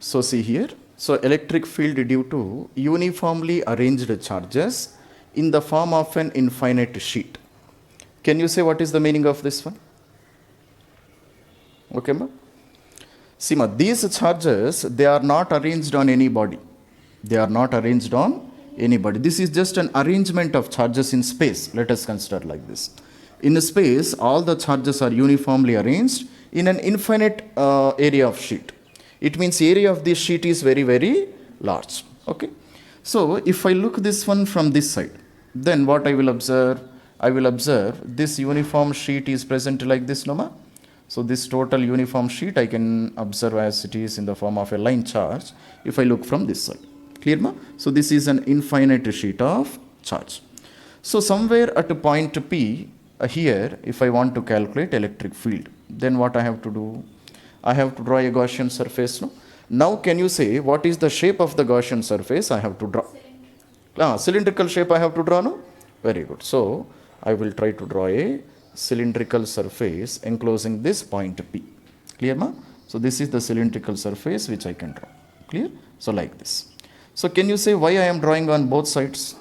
So see here, so electric field due to uniformly arranged charges in the form of an infinite sheet. Can you say what is the meaning of this one? Okay, ma? See, ma, these charges, they are not arranged on any body. They are not arranged on anybody. This is just an arrangement of charges in space. Let us consider like this. In space, all the charges are uniformly arranged in an infinite area of sheet. It means area of this sheet is very, very large. Okay. So if I look this one from this side, then what I will observe? I will observe this uniform sheet is present like this, no ma? So this total uniform sheet I can observe as it is in the form of a line charge if I look from this side. Clear, ma? So this is an infinite sheet of charge. So somewhere at a point P, here, if I want to calculate electric field, then what I have to do? I have to draw a Gaussian surface. No? Now can you say what is the shape of the Gaussian surface I have to draw? Cylindrical shape I have to draw, no? Very good. So I will try to draw a cylindrical surface enclosing this point P. Clear, ma? So this is the cylindrical surface which I can draw. Clear? So like this. So can you say why I am drawing on both sides?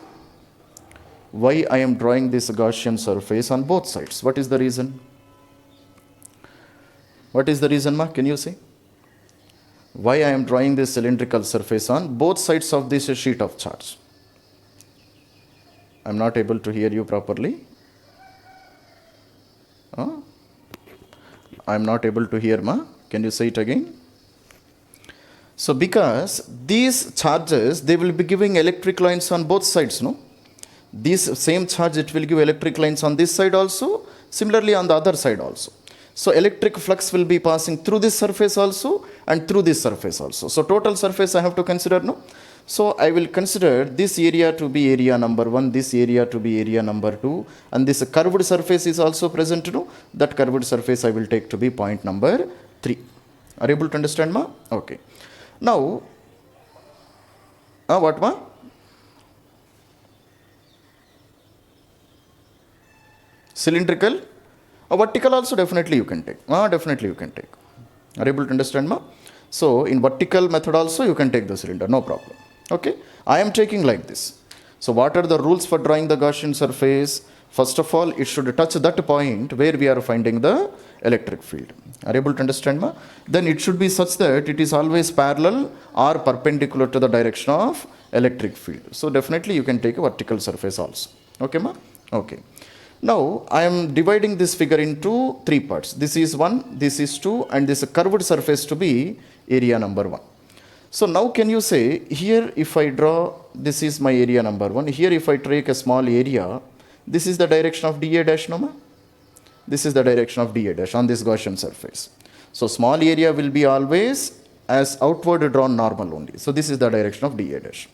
Why I am drawing this Gaussian surface on both sides? What is the reason? What is the reason, ma? Can you say? Why I am drawing this cylindrical surface on both sides of this sheet of charge? I am not able to hear you properly. I am not able to hear, ma. Can you say it again? So because these charges, they will be giving electric lines on both sides, no? This same charge, it will give electric lines on this side also, similarly on the other side also. So electric flux will be passing through this surface also and through this surface also. So total surface I have to consider, no? So I will consider this area to be area number 1, this area to be area number 2, and this curved surface is also present, no? That curved surface I will take to be point number 3. Are you able to understand, ma? Okay. Now, what, ma? Cylindrical? Vertical also definitely you can take. Definitely you can take. Are you able to understand, ma? So in vertical method also you can take the cylinder, no problem. Okay. I am taking like this. So what are the rules for drawing the Gaussian surface? First of all, it should touch that point where we are finding the electric field. Are you able to understand, ma? Then it should be such that it is always parallel or perpendicular to the direction of electric field. So definitely you can take a vertical surface also. Okay, ma? Okay. Now I am dividing this figure into 3 parts. This is 1, this is 2, and this curved surface to be area number 1. So now can you say, here if I draw, this is my area number 1. Here if I take a small area, this is the direction of dA dash, no ma? This is the direction of dA dash on this Gaussian surface. So small area will be always as outward drawn normal only. So this is the direction of dA dash.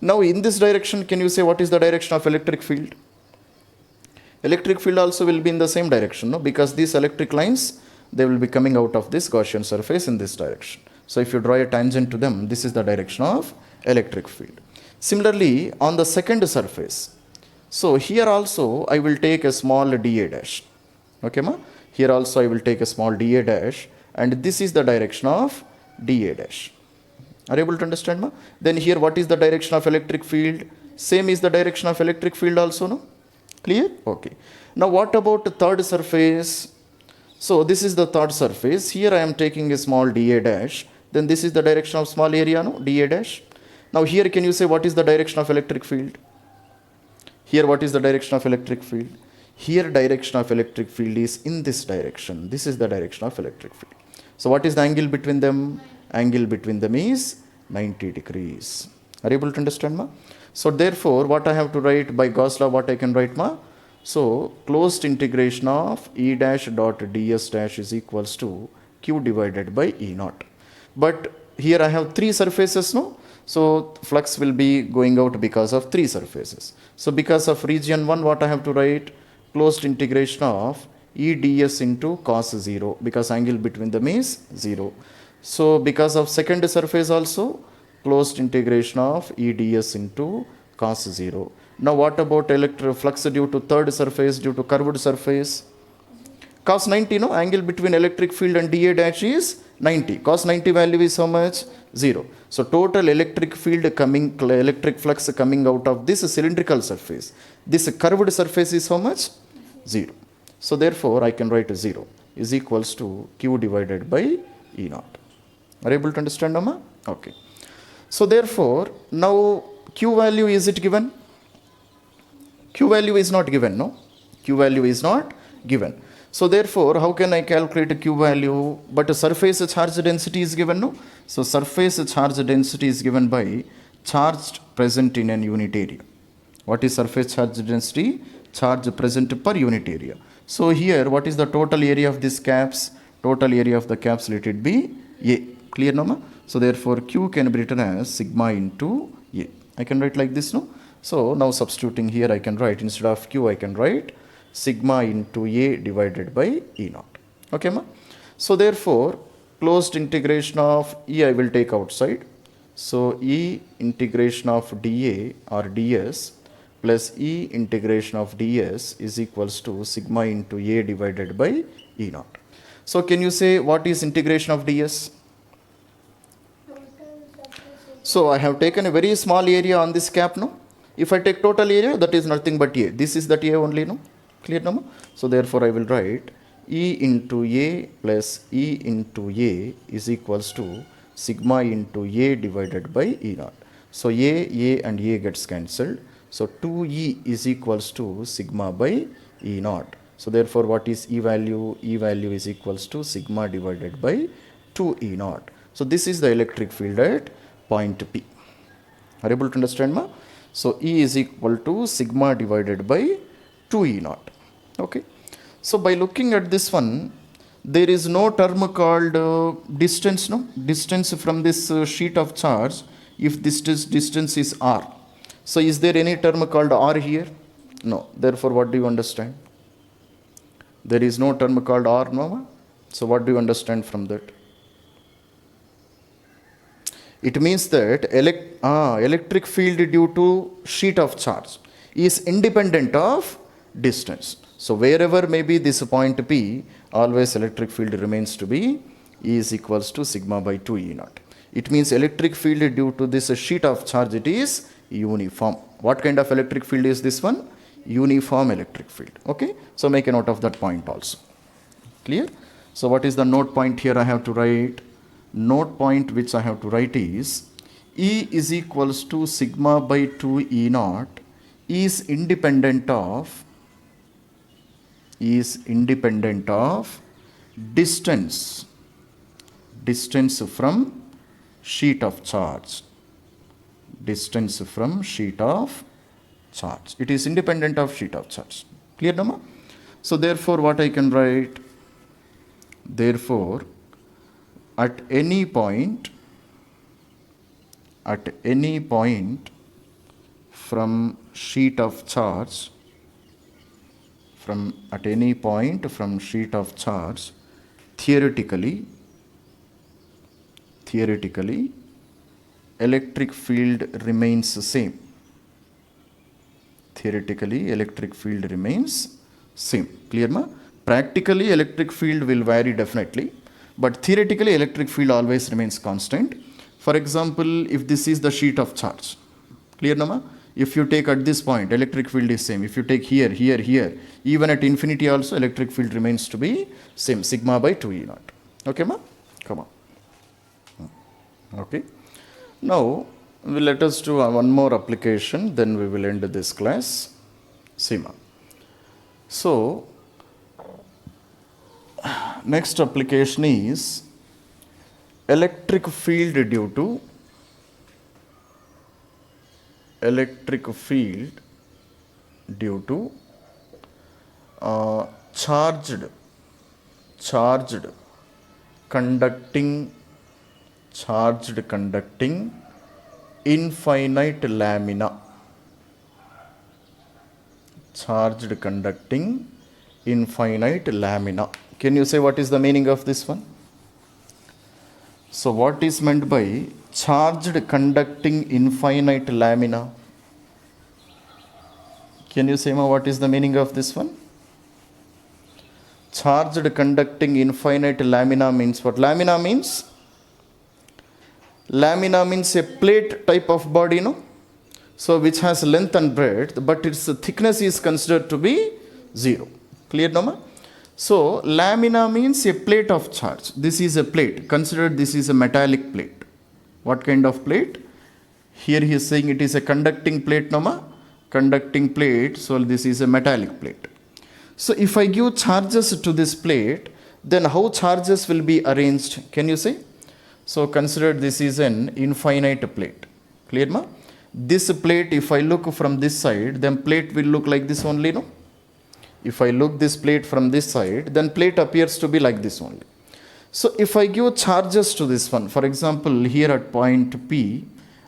Now in this direction, can you say what is the direction of electric field? Electric field also will be in the same direction, no? Because these electric lines, they will be coming out of this Gaussian surface in this direction. So if you draw a tangent to them, this is the direction of electric field. Similarly, on the second surface, so here also I will take a small dA dash. Okay, ma? Here also I will take a small dA dash, and this is the direction of dA dash. Are you able to understand, ma? Then here what is the direction of electric field? Same is the direction of electric field also, no? Clear? Okay. Now what about the third surface? So this is the third surface. Here I am taking a small dA dash. Then this is the direction of small area, no? dA dash. Now here can you say what is the direction of electric field? Here what is the direction of electric field? Here direction of electric field is in this direction. This is the direction of electric field. So what is the angle between them? Angle between them is 90 degrees. Are you able to understand, ma? So therefore, what I have to write by Gauss law, what I can write, ma? So closed integration of E dash dot ds dash is equals to Q divided by E naught. But here I have 3 surfaces, no? So flux will be going out because of 3 surfaces. So because of region 1, what I have to write? Closed integration of E ds into cos 0, because angle between them is 0. So because of second surface also, closed integration of E ds into cos 0. Now what about electric flux due to third surface, due to curved surface? Cos 90, no? Angle between electric field and dA dash is 90. Cos 90 value is how much? 0. So total electric field coming, electric flux coming out of this cylindrical surface, this curved surface is how much? 0. So therefore I can write 0 is equals to Q divided by E naught. Are you able to understand, Amma? Okay. So therefore now Q value, is it given? Q value is not given, no? Q value is not given. So therefore, how can I calculate a Q value? But a surface charge density is given, no? So surface charge density is given by charge present in an unit area. What is surface charge density? Charge present per unit area. So here, what is the total area of this caps? Total area of the caps, let it be A. Clear, no? So therefore, Q can be written as sigma into A. I can write like this, no? So now substituting here, I can write, instead of Q, I can write sigma into A divided by E naught. Okay, ma? So therefore, closed integration of E I will take outside. So E integration of dA or ds plus E integration of ds is equals to sigma into A divided by E naught. So can you say what is integration of ds? So I have taken a very small area on this cap, no? If I take total area, that is nothing but A. This is that A only, no? Clear, no? So therefore I will write E into A plus E into A is equals to sigma into A divided by E naught. So A and A gets cancelled. So 2E is equals to sigma by E naught. So therefore what is E value? E value is equals to sigma divided by 2E naught. So this is the electric field at point P. Are you able to understand, ma? So E is equal to sigma divided by 2E naught. Okay. So by looking at this one, there is no term called distance, no? Distance from this sheet of charge, if this distance is R. So is there any term called R here? No. Therefore what do you understand? There is no term called R, no? So what do you understand from that? It means that electric field due to sheet of charge is independent of distance. So wherever may be this point P, always electric field remains to be E is equals to sigma by 2E naught. It means electric field due to this sheet of charge, it is uniform. What kind of electric field is this one? Uniform electric field. Okay. So make a note of that point also. Clear? So what is the note point here I have to write? Note point which I have to write is E is equals to sigma by 2E naught is independent of distance from sheet of charge. Distance from sheet of charge. It is independent of sheet of charge. Clear, Nama? So therefore what I can write? Therefore at any point from sheet of charge, theoretically electric field remains the same. Theoretically electric field remains same. Clear, ma? Practically electric field will vary definitely, but theoretically electric field always remains constant. For example, if this is the sheet of charge, clear, Nama? If you take at this point, electric field is same. If you take here, even at infinity also, electric field remains to be same, sigma by 2E naught. Okay, ma? Come on. Okay. Now, let us do one more application, then we will end this class. See, ma. So, next application is electric field due to charged conducting infinite lamina. Charged conducting infinite lamina. Can you say what is the meaning of this one? So what is meant by charged conducting infinite lamina? Can you say what is the meaning of this one? charged conducting infinite lamina means what? Lamina means a plate type of body, no? So which has length and breadth, but its thickness is considered to be 0. Clear, no? So lamina means a plate of charge. This is a plate. Consider this is a metallic plate. What kind of plate? Here he is saying it is a conducting plate, no? Conducting plate. So this is a metallic plate. So if I give charges to this plate, then how charges will be arranged? Can you say? So consider this is an infinite plate. Clear, ma? This plate, if I look from this side, then plate will look like this only, no? If I look this plate from this side, then plate appears to be like this only. So if I give charges to this one, for example, here at point P,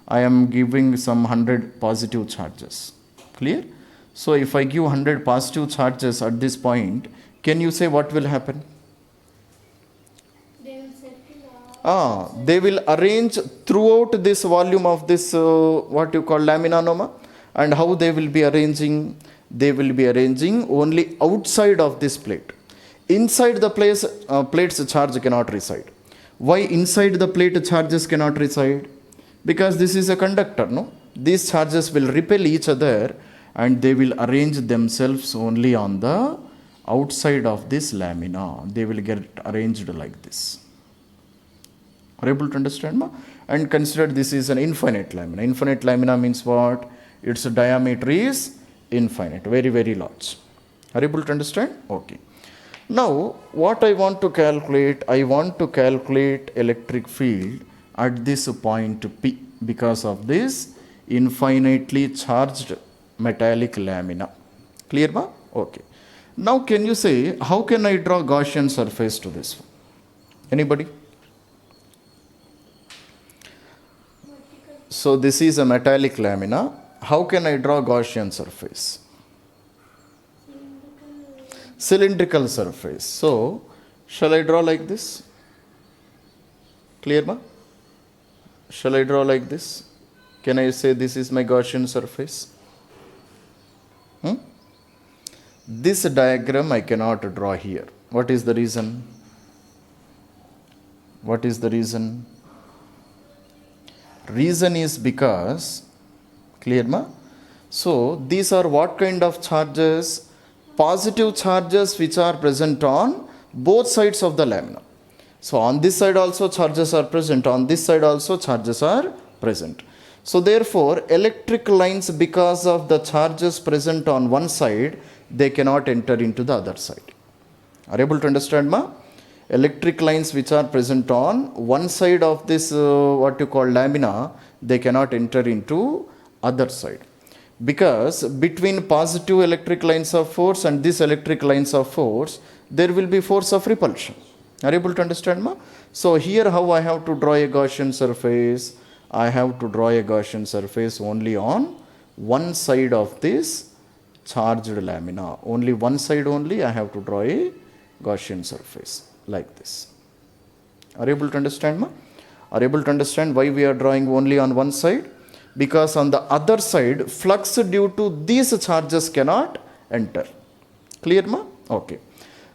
I am giving some 100 positive charges. Clear? So if I give 100 positive charges at this point, can you say what will happen? They will arrange throughout this volume of this, what you call lamina, no? And how they will be arranging? They will be arranging only outside of this plate. Inside the plate's charge cannot reside. Why inside the plate charges cannot reside? Because this is a conductor, no? These charges will repel each other and they will arrange themselves only on the outside of this lamina. They will get arranged like this. Are you able to understand, ma? And consider this is an infinite lamina. Infinite lamina means what? Its diameter is infinite, very, very large. Are you able to understand? Okay. Now, what I want to calculate? I want to calculate electric field at this point P because of this infinitely charged metallic lamina. Clear, ma? Okay. Now, can you say, how can I draw Gaussian surface to this one? Anybody? So this is a metallic lamina. How can I draw Gaussian surface? Cylindrical surface. So shall I draw like this? Clear, ma? Shall I draw like this? Can I say this is my Gaussian surface? This diagram I cannot draw here. What is the reason? What is the reason? Reason is because, clear, ma? So these are what kind of charges? Positive charges which are present on both sides of the lamina. So on this side also charges are present, on this side also charges are present. So therefore electric lines, because of the charges present on one side, they cannot enter into the other side. Are you able to understand, ma? Electric lines which are present on one side of this what you call lamina, they cannot enter into other side, because between positive electric lines of force and this electric lines of force, there will be force of repulsion. Are you able to understand, ma? So here how I have to draw a Gaussian surface? I have to draw a Gaussian surface only on one side of this charged lamina. Only one side only I have to draw a Gaussian surface like this. Are you able to understand, ma? Are you able to understand why we are drawing only on one side? Because on the other side, flux due to these charges cannot enter. Clear, ma? Okay.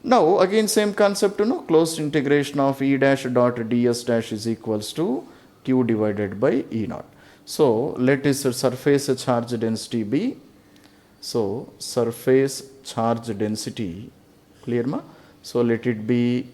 Now again same concept, you know, closed integration of E dash dot ds dash is equals to q divided by E naught. So let this surface charge density be. So surface charge density, clear, ma? So let it be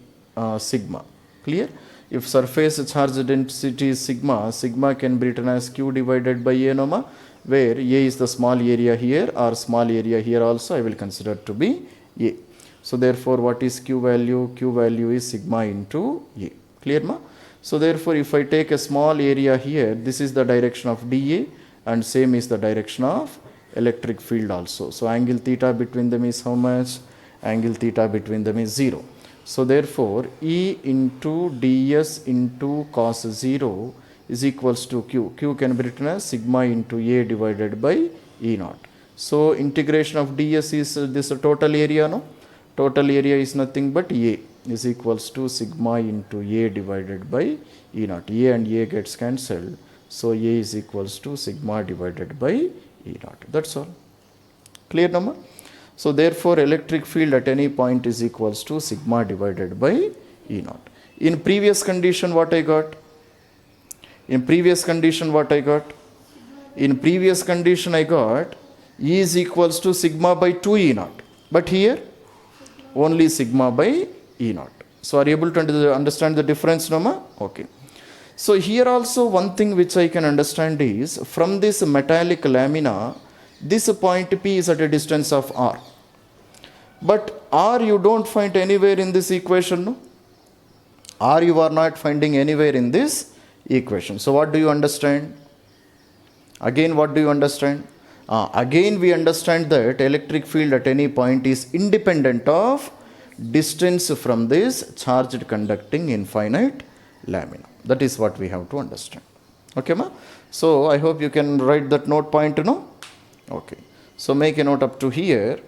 sigma. Clear? If surface charge density is sigma, sigma can be written as q divided by A, no, ma? Where A is the small area here or small area here also I will consider to be A. So therefore what is q value? Q value is sigma into A. Clear, ma? So therefore if I take a small area here, this is the direction of dA and same is the direction of electric field also. So angle theta between them is how much? Angle theta between them is 0. So therefore E into ds into cos 0 is equals to q. Q can be written as sigma into A divided by E naught. So integration of ds is this total area, no? Total area is nothing but A is equals to sigma into A divided by E naught. A and A gets cancelled. So A is equals to sigma divided by E naught. That's all. Clear, number? So therefore electric field at any point is equals to sigma divided by E naught. In previous condition what I got? In previous condition what I got? In previous condition I got E is equals to sigma by 2 E naught. But here only sigma by E naught. So are you able to understand the difference, Noma? Okay. So here also one thing which I can understand is from this metallic lamina, this point P is at a distance of R. But R you don't find anywhere in this equation, no? R you are not finding anywhere in this equation. So what do you understand? Again, what do you understand? Again we understand that electric field at any point is independent of distance from this charged conducting infinite lamina. That is what we have to understand. Okay, ma? So I hope you can write that note point, no? Okay. So make a note up to here,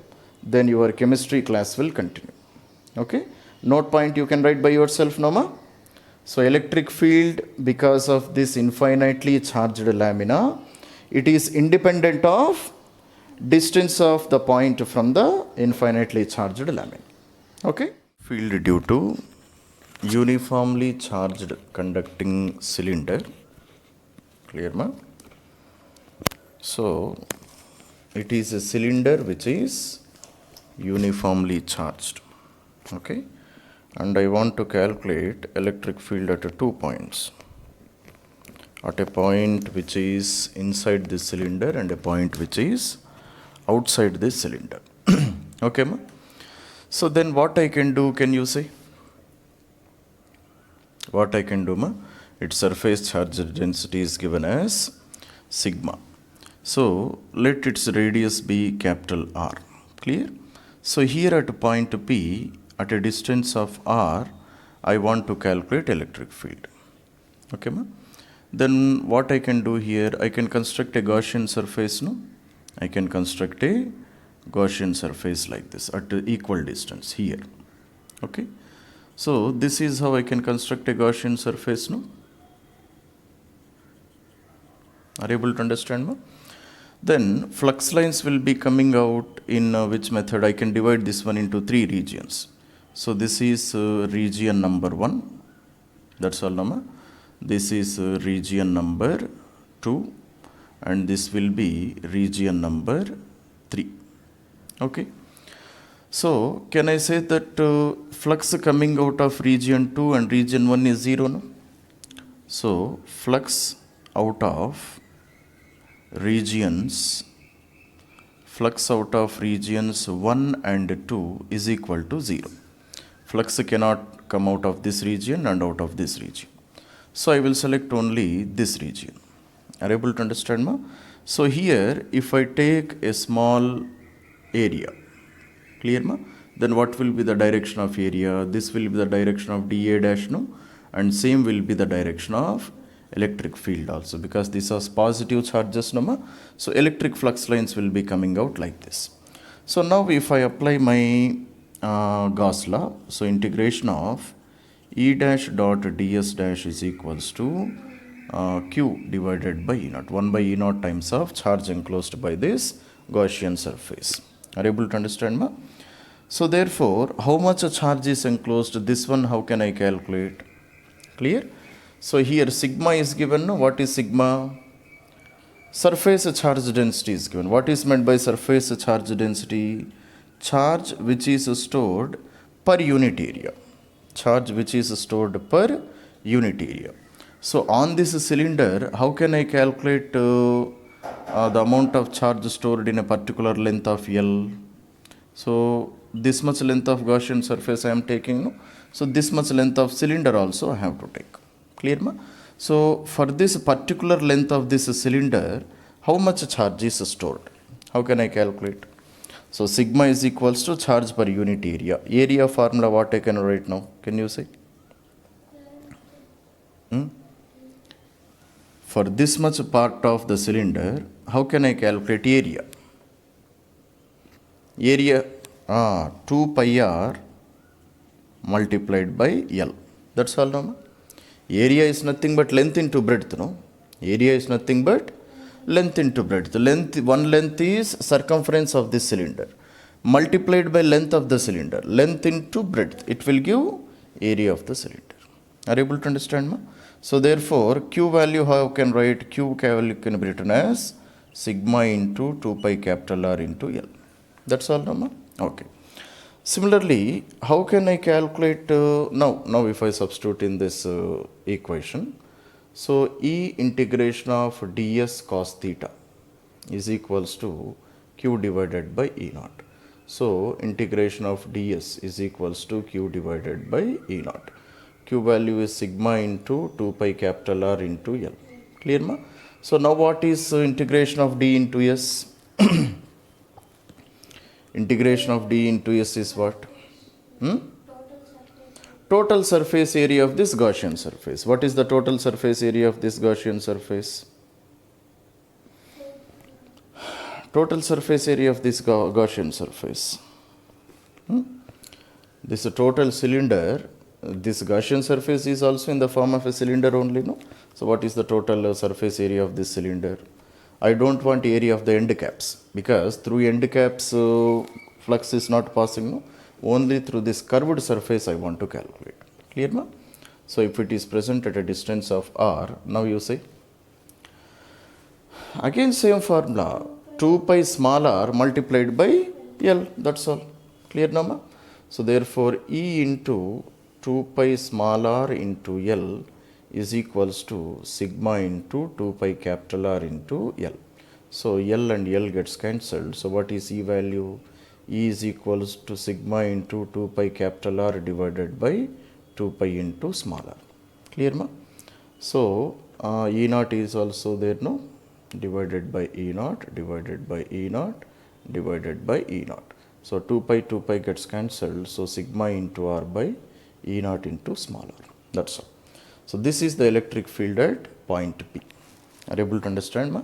then your chemistry class will continue. Okay. Note point you can write by yourself, no, ma? So electric field, because of this infinitely charged lamina, it is independent of distance of the point from the infinitely charged lamina. Okay. Field due to uniformly charged conducting cylinder. Clear, ma? So it is a cylinder which is uniformly charged. Okay. And I want to calculate electric field at 2 points. At a point which is inside this cylinder and a point which is outside this cylinder. Okay, ma? So then what I can do, can you say? What I can do, ma? Its surface charge density is given as sigma. So let its radius be capital R. Clear? So here at point P, at a distance of R, I want to calculate electric field. Okay, ma? Then what I can do here, I can construct a Gaussian surface, no? I can construct a Gaussian surface like this at equal distance here. Okay. So this is how I can construct a Gaussian surface, no? Are you able to understand, no? Then flux lines will be coming out in which method? I can divide this one into 3 regions. So this is region number 1. That's all, no? This is region number 2. And this will be region number 3. Okay. So can I say that flux coming out of region 2 and region 1 is 0, no? So flux out of regions 1 and 2 is equal to 0. Flux cannot come out of this region and out of this region. So I will select only this region. Are you able to understand, ma? So here if I take a small area, clear, ma? Then what will be the direction of area? This will be the direction of dA dash, no? And same will be the direction of electric field also, because these are positive charges, no, ma? So electric flux lines will be coming out like this. So now if I apply my Gauss law, so integration of E dash dot ds dash is equals to Q divided by E naught, 1 by E naught times of charge enclosed by this Gaussian surface. Are you able to understand, ma? So therefore, how much a charge is enclosed? This one, how can I calculate? Clear? So here sigma is given. No? What is sigma? Surface charge density is given. What is meant by surface charge density? Charge which is stored per unit area. Charge which is stored per unit area. So on this cylinder, how can I calculate the amount of charge stored in a particular length of L? So this much length of Gaussian surface I am taking, no? So this much length of cylinder also I have to take. Clear, ma? So for this particular length of this cylinder, how much charge is stored? How can I calculate? So sigma is equals to charge per unit area. Area formula what I can write now? Can you say? For this much part of the cylinder, how can I calculate area? Area 2 pi r multiplied by L. That's all, no? Area is nothing but length into breadth, no? Area is nothing but length into breadth. One length is circumference of this cylinder. multiplied by length of the cylinder. Length into breadth. It will give area of the cylinder. Are you able to understand, ma? So therefore, Q value, how can write? Q value can be written as sigma into 2 pi capital R into L. That's all, no, ma? Okay. Similarly, how can I calculate, now if I substitute in this equation, so E integration of ds cos theta is equals to Q divided by E naught. So integration of ds is equals to Q divided by E naught. Q value is sigma into 2 pi capital R into L. Clear, ma? So now what is integration of d into s? Integration of d into s is what? Total surface area of this Gaussian surface. What is the total surface area of this Gaussian surface? Total surface area of this Gaussian surface. This total cylinder, this Gaussian surface is also in the form of a cylinder only, no? So what is the total surface area of this cylinder? I don't want area of the end caps, because through end caps flux is not passing, no? Only through this curved surface I want to calculate. Clear, ma? So if it is present at a distance of r, now you say, again same formula, 2 pi small r multiplied by L, that's all. Clear, now, ma? So therefore E into 2 pi small r into L is equals to sigma into 2 pi capital R into L. So L and L gets cancelled. So what is E value? E is equals to sigma into 2 pi capital R divided by 2 pi into small r. Clear, ma? So E naught is also there, no? Divided by E naught, divided by E naught, divided by E naught. So 2 pi gets cancelled. So sigma into R by E naught into small r. That's all. So this is the electric field at point P. Are you able to understand, ma?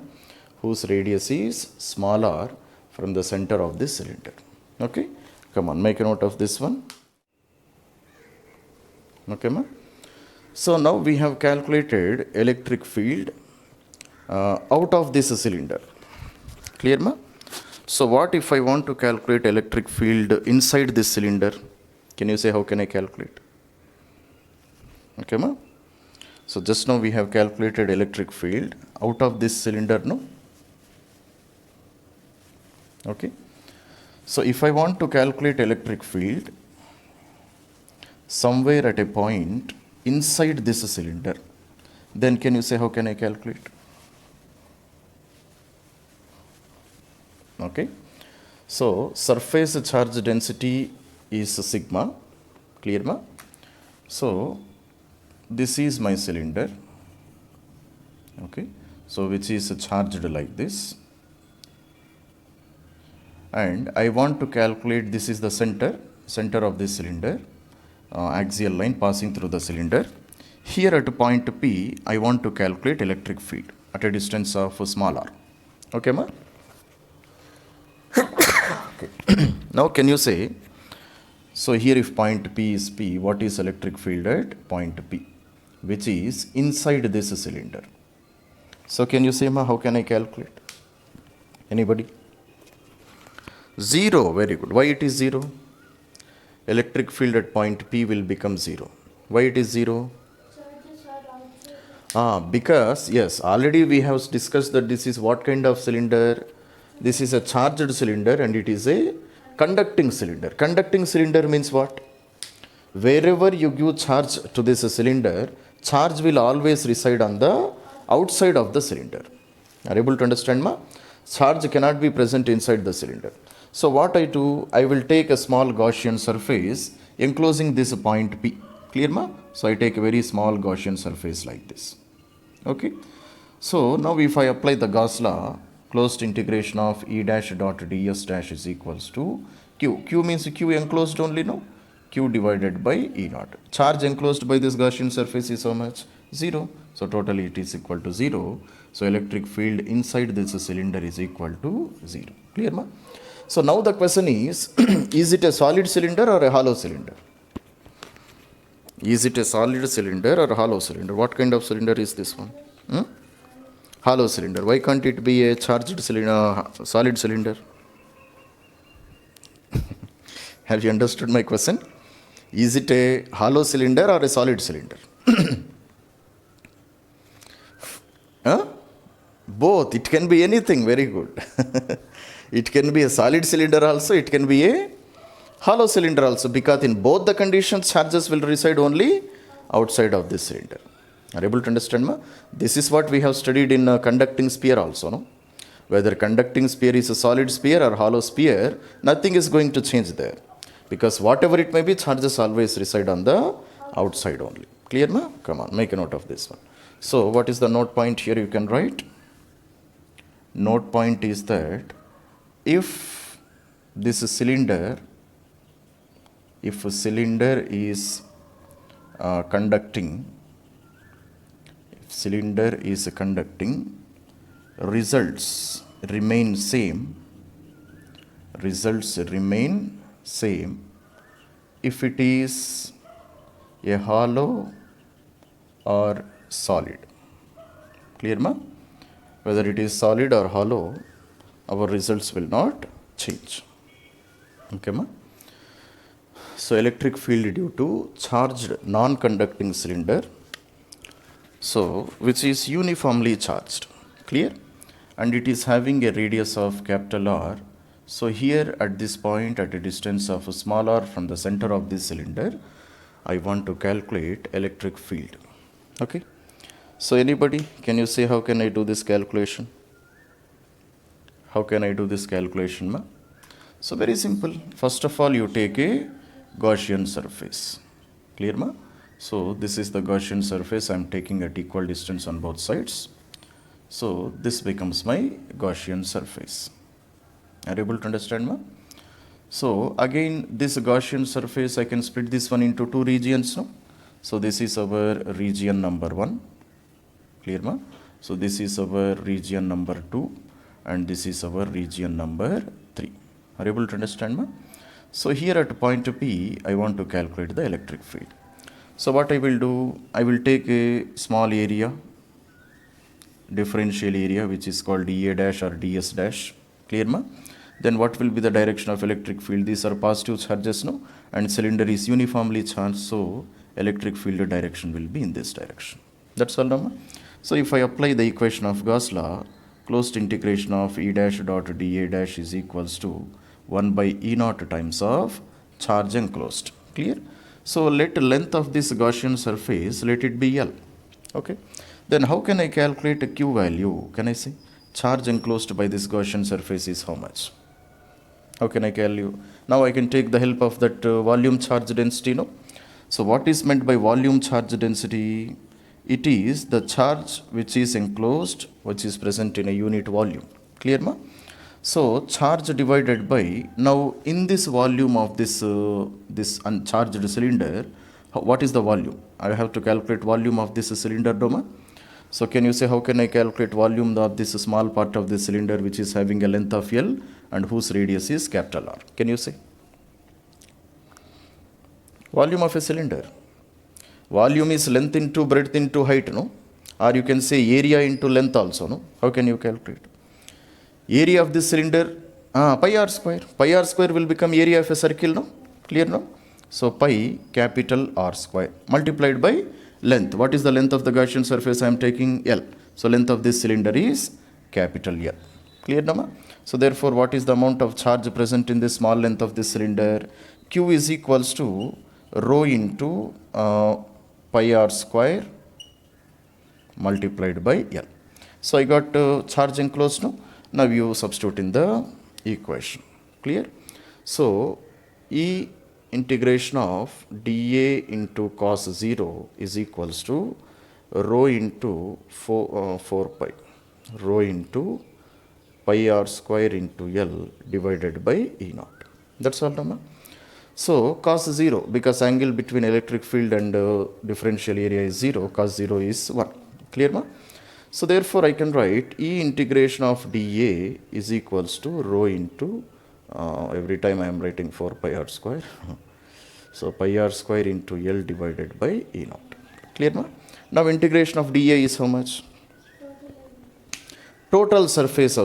Whose radius is small r from the center of this cylinder. Okay, come on, make a note of this one. Okay, ma? So now we have calculated electric field out of this cylinder. Clear, ma? So what if I want to calculate electric field inside this cylinder? Can you say how can I calculate? Okay, ma? So just now we have calculated electric field out of this cylinder, no? Okay. So if I want to calculate electric field somewhere at a point inside this cylinder, then can you say how can I calculate? Okay. So surface charge density is sigma. Clear, ma? So this is my cylinder. Okay. So which is charged like this. And I want to calculate, this is the center of this cylinder, axial line passing through the cylinder. Here at point P, I want to calculate electric field at a distance of small r. Okay, ma? Okay. Now can you say, so here if point P is P, what is electric field at point P, which is inside this cylinder? So can you say, ma, how can I calculate? Anybody? 0, very good. Why it is 0? Electric field at point P will become 0. Why it is 0? Because, yes, already we have discussed that this is what kind of cylinder? This is a charged cylinder and it is a conducting cylinder. Conducting cylinder means what? Wherever you give charge to this cylinder, charge will always reside on the outside of the cylinder. Are you able to understand, ma? Charge cannot be present inside the cylinder. So what I do, I will take a small Gaussian surface enclosing this point P. Clear, ma? So I take a very small Gaussian surface like this. Okay. So now if I apply the Gauss law, closed integration of E dash dot ds dash is equals to Q. Q means Q enclosed only, no? Q divided by E naught. Charge enclosed by this Gaussian surface is how much? 0. So totally it is equal to 0. So electric field inside this cylinder is equal to 0. Clear, ma? So now the question is it a solid cylinder or a hollow cylinder? Is it a solid cylinder or a hollow cylinder? What kind of cylinder is this one? Hollow cylinder. Why can't it be a charged cylinder, solid cylinder? Have you understood my question? Is it a hollow cylinder or a solid cylinder? Huh? Both. It can be anything. Very good. It can be a solid cylinder also. It can be a hollow cylinder also, because in both the conditions charges will reside only outside of this cylinder. Are you able to understand? Ma? This is what we have studied in conducting sphere also. No? Whether conducting sphere is a solid sphere or hollow sphere, nothing is going to change there. Because whatever it may be, charges always reside on the outside only. Clear, ma? Come on, make a note of this one. So, what is the note point here? You can write. Note point is that if this cylinder, if a cylinder is conducting, results remain same if it is a hollow or solid. Clear, ma? Whether it is solid or hollow, our results will not change. Okay, ma? So, electric field due to charged non-conducting cylinder, so which is uniformly charged. Clear? And it is having a radius of capital R. So, here at this point, at a distance of small r from the center of this cylinder, I want to calculate electric field. Okay? So, anybody, can you say how can I do this calculation? How can I do this calculation, ma? So, very simple. First of all, you take a Gaussian surface. Clear, ma? So, this is the Gaussian surface I am taking at equal distance on both sides. So, this becomes my Gaussian surface. Are you able to understand, ma? So, again this Gaussian surface, I can split this one into two regions. No? So, this is our region number 1. Clear, ma? So, this is our region number 2 and this is our region number 3. Are you able to understand, ma? So, here at point P, I want to calculate the electric field. So, what I will do, I will take a small area, differential area, which is called dA dash or ds dash. Clear, ma? Then what will be the direction of electric field? These are positive charges, no? And cylinder is uniformly charged, so electric field direction will be in this direction. That's all, no, ma? So, if I apply the equation of Gauss law, closed integration of E dash dot dA dash is equals to 1 by E naught times of charge enclosed. Clear? So, let length of this Gaussian surface, let it be L. Okay. Then how can I calculate a Q value? Can I say charge enclosed by this Gaussian surface is how much? How can I calculate? Now I can take the help of that volume charge density, no? So, what is meant by volume charge density? It is the charge which is enclosed, which is present in a unit volume. Clear, ma? So, charge divided by, now in this volume of this uncharged cylinder, what is the volume? I have to calculate volume of this cylinder, Doma. So, can you say how can I calculate volume of this small part of the cylinder which is having a length of L and whose radius is capital R? Can you say? Volume of a cylinder. Volume is length into breadth into height, no? Or you can say area into length also, no? How can you calculate? Area of this cylinder, pi r square. Pi r square will become area of a circle, no? Clear, no? So, pi capital R square multiplied by length. What is the length of the Gaussian surface I am taking? L. So, length of this cylinder is capital L. Clear, no? So, therefore, what is the amount of charge present in this small length of this cylinder? Q is equals to rho into pi r square multiplied by L. So, I got charge enclosed, no? Now, you substitute in the equation. Clear? So, E integration of dA into cos 0 is equals to rho into 4 pi, rho into pi r square into L divided by E naught. That's all, Dhamma. So, cos 0, because angle between electric field and differential area is 0, cos 0 is 1. Clear, ma? So, therefore, I can write E integration of dA is equals to rho into, every time I am writing 4 pi r square. So, pi r square into L divided by E naught. Clear, ma? Now, integration of dA is how much? Total surface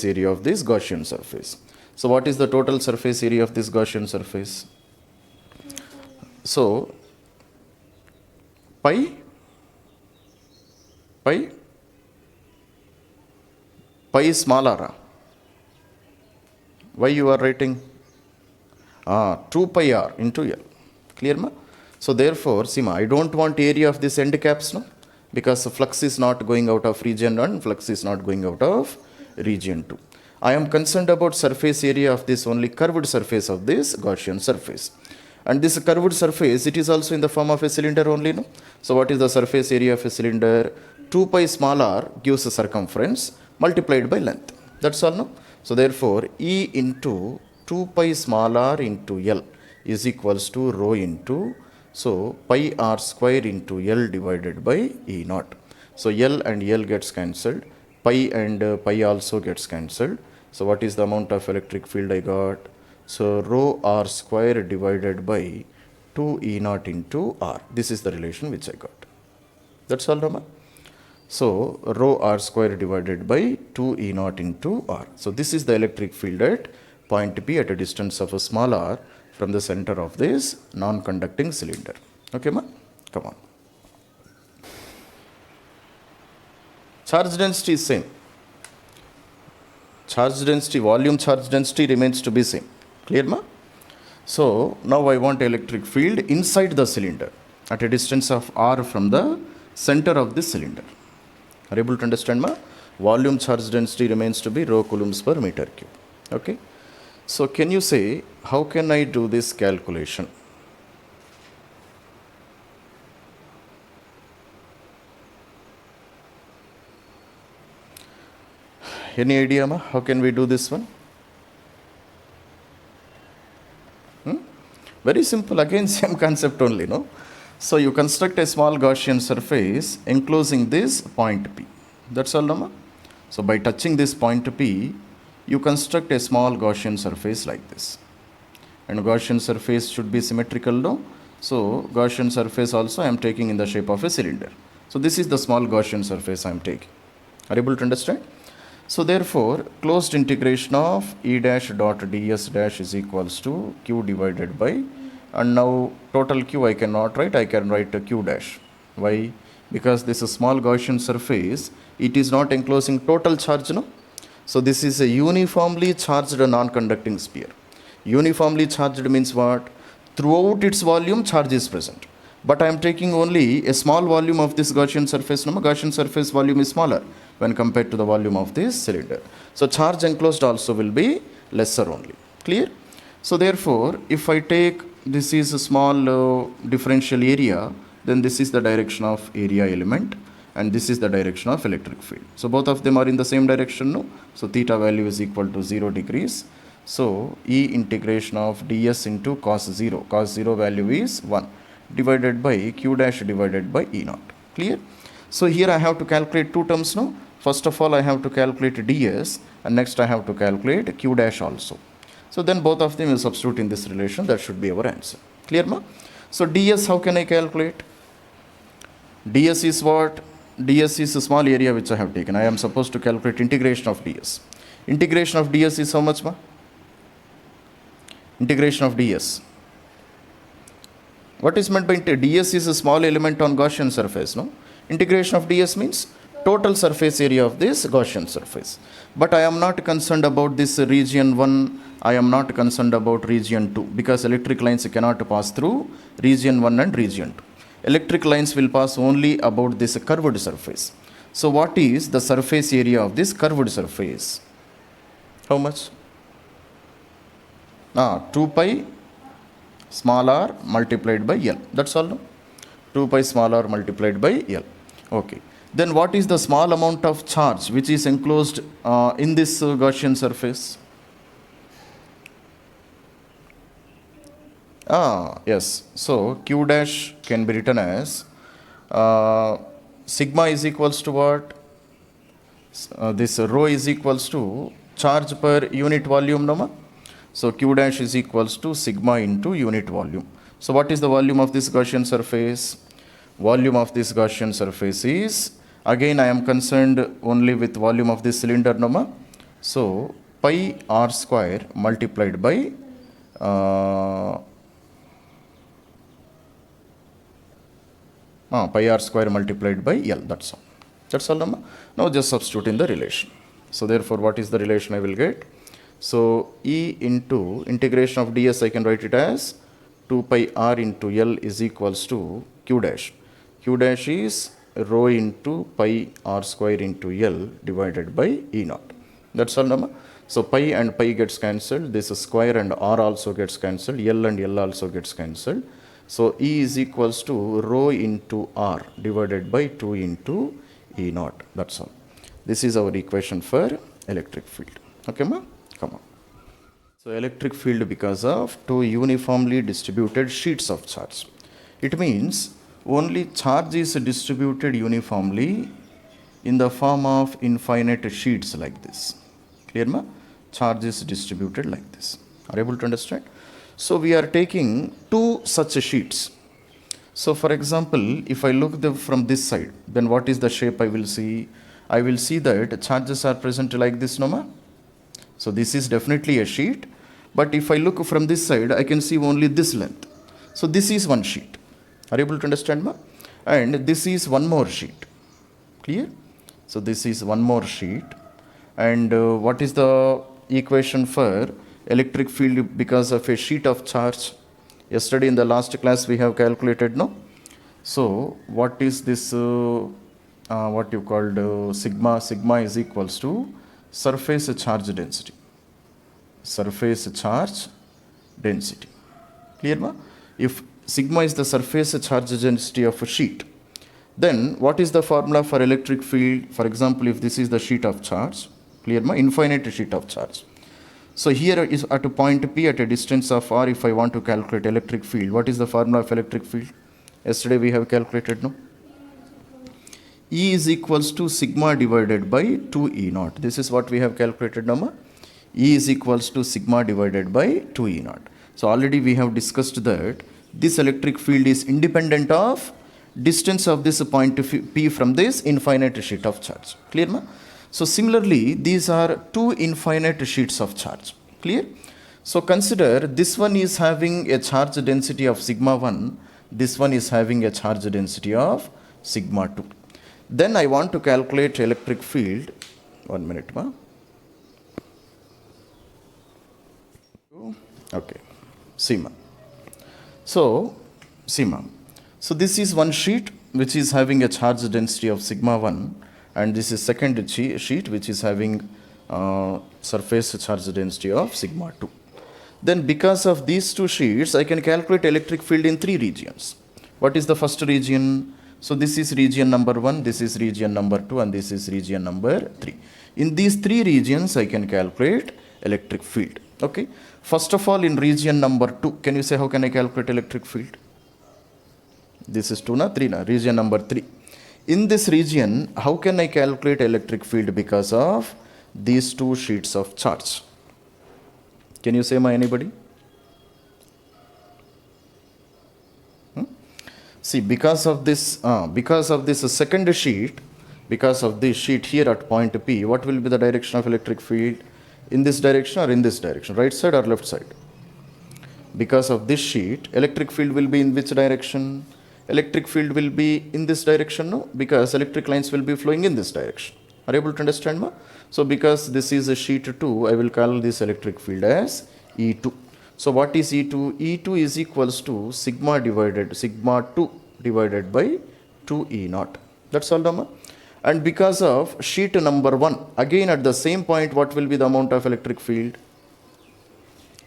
area of this Gaussian surface. So what is the total surface area of this Gaussian surface? So pi small r. Why you are writing? 2 pi r into L. Clear ma? So therefore, see ma, I don't want area of this end caps, no? Because flux is not going out of region 1, flux is not going out of region 2. I am concerned about surface area of this only curved surface of this Gaussian surface. And this curved surface, it is also in the form of a cylinder only, no? So what is the surface area of a cylinder? 2 pi small r gives a circumference multiplied by length. That's all, no? So therefore, E into 2 pi small r into L is equals to rho into, so pi r square into L divided by E naught. So L and L gets cancelled, pi and pi also gets cancelled. So what is the amount of electric field I got? So rho r square divided by 2 E naught into R. This is the relation which I got. That's all, Rama. So rho r square divided by 2 E naught into R. So this is the electric field at point P at a distance of a small r from the center of this non-conducting cylinder. Okay, ma? Come on. Charge density is same. Charge density, volume charge density remains to be same. Clear, ma? So now I want electric field inside the cylinder at a distance of r from the center of this cylinder. Are you able to understand, ma? Volume charge density remains to be rho coulombs per meter cube. Okay. So can you say, how can I do this calculation? Any idea, ma? How can we do this one? Very simple, again same concept only, no? So you construct a small Gaussian surface enclosing this point P. That's all, no, ma? So by touching this point P, you construct a small Gaussian surface like this. And Gaussian surface should be symmetrical, no? So Gaussian surface also I am taking in the shape of a cylinder. So this is the small Gaussian surface I am taking. Are you able to understand? So therefore, closed integration of E dash dot ds dash is equals to q divided by, and now total q I cannot write, I can write a q dash. Why? Because this is a small Gaussian surface, it is not enclosing total charge, no? So this is a uniformly charged non-conducting sphere. Uniformly charged means what? Throughout its volume, charge is present. But I am taking only a small volume of this Gaussian surface. No, Gaussian surface volume is smaller when compared to the volume of this cylinder. So charge enclosed also will be lesser only. Clear? So therefore, if I take this is a small differential area, then this is the direction of area element, and this is the direction of electric field. So both of them are in the same direction, no? So theta value is equal to 0 degrees. So E integration of ds into cos 0. Cos 0 value is 1 divided by q dash divided by E naught. Clear? So here I have to calculate two terms, no? First of all, I have to calculate ds, and next I have to calculate q dash also. So then both of them will substitute in this relation. That should be our answer. Clear, ma? So ds, how can I calculate? ds is what? ds is a small area which I have taken. I am supposed to calculate integration of ds. Integration of ds is how much, ma? Integration of ds. What is meant by ds is a small element on Gaussian surface, no? Integration of ds means total surface area of this Gaussian surface. But I am not concerned about this region 1, I am not concerned about region 2, because electric lines cannot pass through region 1 and region 2. Electric lines will pass only about this curved surface. So what is the surface area of this curved surface? How much? 2 pi small r multiplied by L. That's all, no? 2 pi small r multiplied by L. Okay. Then what is the small amount of charge which is enclosed in this Gaussian surface? Yes. So q dash can be written as sigma is equals to what? This rho is equals to charge per unit volume, no? So q dash is equals to sigma into unit volume. So what is the volume of this Gaussian surface? Volume of this Gaussian surface is, again I am concerned only with volume of this cylinder, no? So pi r square multiplied by pi r square multiplied by L. That's all. That's all. Now just substitute in the relation. So therefore, what is the relation I will get? So E into integration of ds, I can write it as 2 pi r into L is equals to Q dash. Q dash is rho into pi r square into L divided by E naught. That's all. So pi and pi gets cancelled. This square and r also gets cancelled. L and L also gets cancelled. So E is equals to rho into r divided by 2 into E naught. That's all. This is our equation for electric field. Okay, ma? Come on. So electric field because of two uniformly distributed sheets of charge. It means only charge is distributed uniformly in the form of infinite sheets like this. Clear, ma? Charge is distributed like this. Are you able to understand? So we are taking two such sheets. So for example, if I look from this side, then what is the shape I will see? I will see that charges are present like this, no ma? So this is definitely a sheet. But if I look from this side, I can see only this length. So this is one sheet. Are you able to understand, ma? And this is one more sheet. Clear? So this is one more sheet. And what is the equation for electric field because of a sheet of charge? Yesterday in the last class we have calculated, no? So what is this, what you called sigma? Sigma is equals to surface charge density. Surface charge density. Clear, ma? If sigma is the surface charge density of a sheet, then what is the formula for electric field? For example, if this is the sheet of charge, clear, ma? Infinite sheet of charge. So here is at a point P at a distance of r, if I want to calculate electric field, what is the formula of electric field? Yesterday we have calculated, no? E is equals to sigma divided by 2 E naught. This is what we have calculated, no ma? E is equals to sigma divided by 2 E naught. So already we have discussed that this electric field is independent of distance of this point P from this infinite sheet of charge. Clear, ma? So similarly, these are two infinite sheets of charge. Clear? So consider this one is having a charge density of sigma 1, this one is having a charge density of sigma 2. Then I want to calculate electric field. 1 minute, ma. Okay. See, ma. So, see, ma. So this is one sheet which is having a charge density of sigma 1, and this is second sheet which is having surface charge density of sigma 2. Then because of these two sheets, I can calculate electric field in three regions. What is the first region? So this is region number 1, this is region number 2, and this is region number 3. In these three regions, I can calculate electric field. Okay. First of all, in region number 2, can you say how can I calculate electric field? This is 2 na 3 na, region number 3. In this region, how can I calculate electric field because of these two sheets of charge? Can you say, anybody? See, because of this second sheet, because of this sheet here at point P, what will be the direction of electric field? In this direction or in this direction? Right side or left side? Because of this sheet, electric field will be in which direction? Electric field will be in this direction, no? Because electric lines will be flowing in this direction. Are you able to understand, ma? So because this is a sheet 2, I will call this electric field as E2. So what is E2? E2 is equals to sigma 2 divided by 2 E naught. That's all, ma? And because of sheet number 1, again at the same point, what will be the amount of electric field?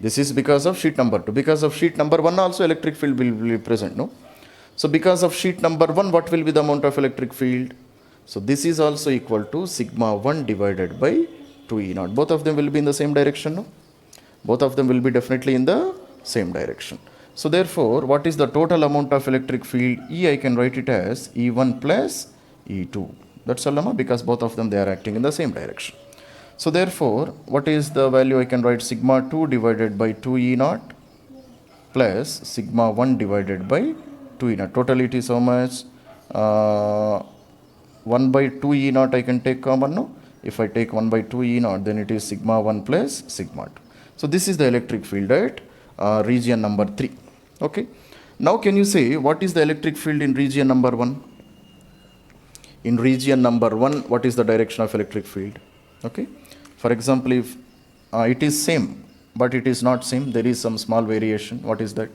This is because of sheet number 2. Because of sheet number 1 also electric field will be present, no? So because of sheet number 1, what will be the amount of electric field? So this is also equal to sigma 1 divided by 2 E naught. Both of them will be in the same direction, no? Both of them will be definitely in the same direction. So therefore, what is the total amount of electric field? E, I can write it as E1 plus E2. That's all, because both of them, they are acting in the same direction. So therefore, what is the value? I can write sigma 2 divided by 2 E naught plus sigma 1 divided by 2 E naught. Total it is how much? 1 by 2 E naught I can take common, no? If I take 1 by 2 E naught, then it is sigma 1 plus sigma 2. So this is the electric field at region number 3. Okay. Now can you say what is the electric field in region number 1? In region number 1, what is the direction of electric field? Okay. For example, if it is same, but it is not same, there is some small variation. What is that?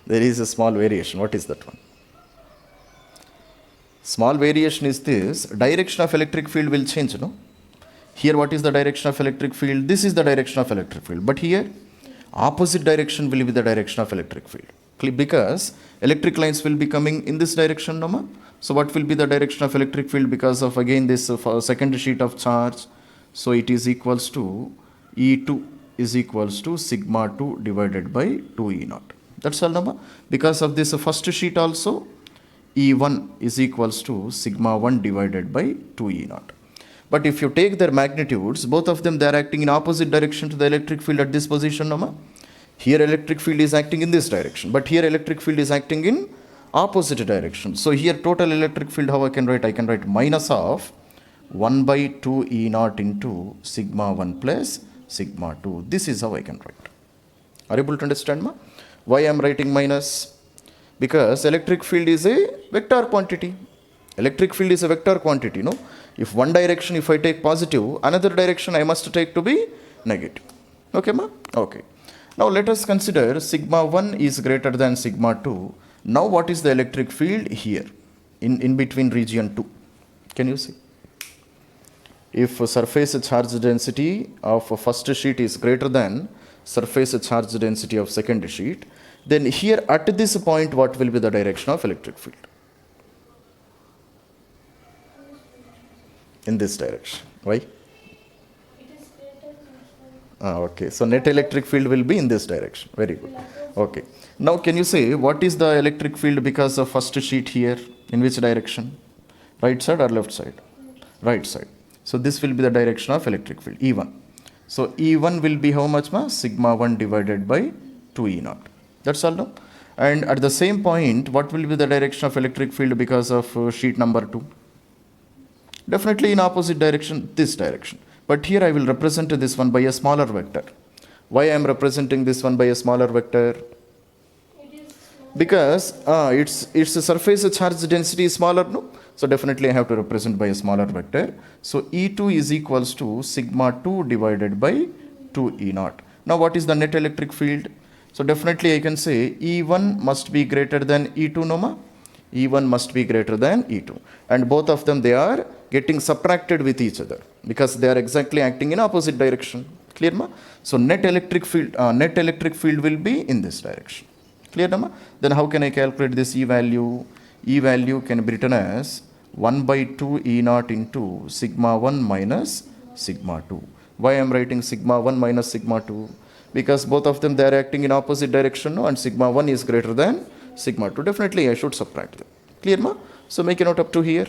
There is a small variation. What is that one? Small variation is this. Direction of electric field will change, no? Here, what is the direction of electric field? This is the direction of electric field. But here, opposite direction will be the direction of electric field. Because electric lines will be coming in this direction, no ma? So what will be the direction of electric field because of again this second sheet of charge? So it is equals to E2 is equals to sigma 2 divided by 2 E naught. That's all, no ma? Because of this first sheet also, E1 is equals to sigma 1 divided by 2 E naught. But if you take their magnitudes, both of them, they are acting in opposite direction to the electric field at this position, no ma? Here electric field is acting in this direction, but here electric field is acting in opposite direction. So here total electric field, how I can write? I can write minus of 1 by 2 E naught into sigma 1 plus sigma 2. This is how I can write. Are you able to understand, ma? Why I am writing minus? Because electric field is a vector quantity. Electric field is a vector quantity, no? If one direction, if I take positive, another direction I must take to be negative. Okay, ma? Okay. Now let us consider sigma 1 is greater than sigma 2. Now what is the electric field here in between region 2? Can you see? If surface charge density of first sheet is greater than surface charge density of second sheet, then here at this point what will be the direction of electric field? In this direction. Why? Okay, so net electric field will be in this direction. Very good. Okay. Now can you say what is the electric field because of first sheet here? In which direction? Right side or left side? Right side. So this will be the direction of electric field, E1. So E1 will be how much, ma? Sigma 1 divided by 2 E naught. That's all, no? And at the same point, what will be the direction of electric field because of sheet number 2? Definitely in opposite direction, this direction. But here I will represent this one by a smaller vector. Why I am representing this one by a smaller vector? Because its surface charge density is smaller, no? So definitely I have to represent by a smaller vector. So E2 is equals to sigma 2 divided by 2 E naught. Now what is the net electric field? So definitely I can say E1 must be greater than E2, no ma? E1 must be greater than E2. And both of them, they are getting subtracted with each other because they are exactly acting in opposite direction. Clear, ma? So net electric field will be in this direction. Clear, ma? Then how can I calculate this E value? E value can be written as 1 by 2 E naught into sigma 1 minus sigma 2. Why I am writing sigma 1 minus sigma 2? Because both of them, they are acting in opposite direction, no? And sigma 1 is greater than sigma 2. Definitely I should subtract them. Clear, ma? So make a note up to here.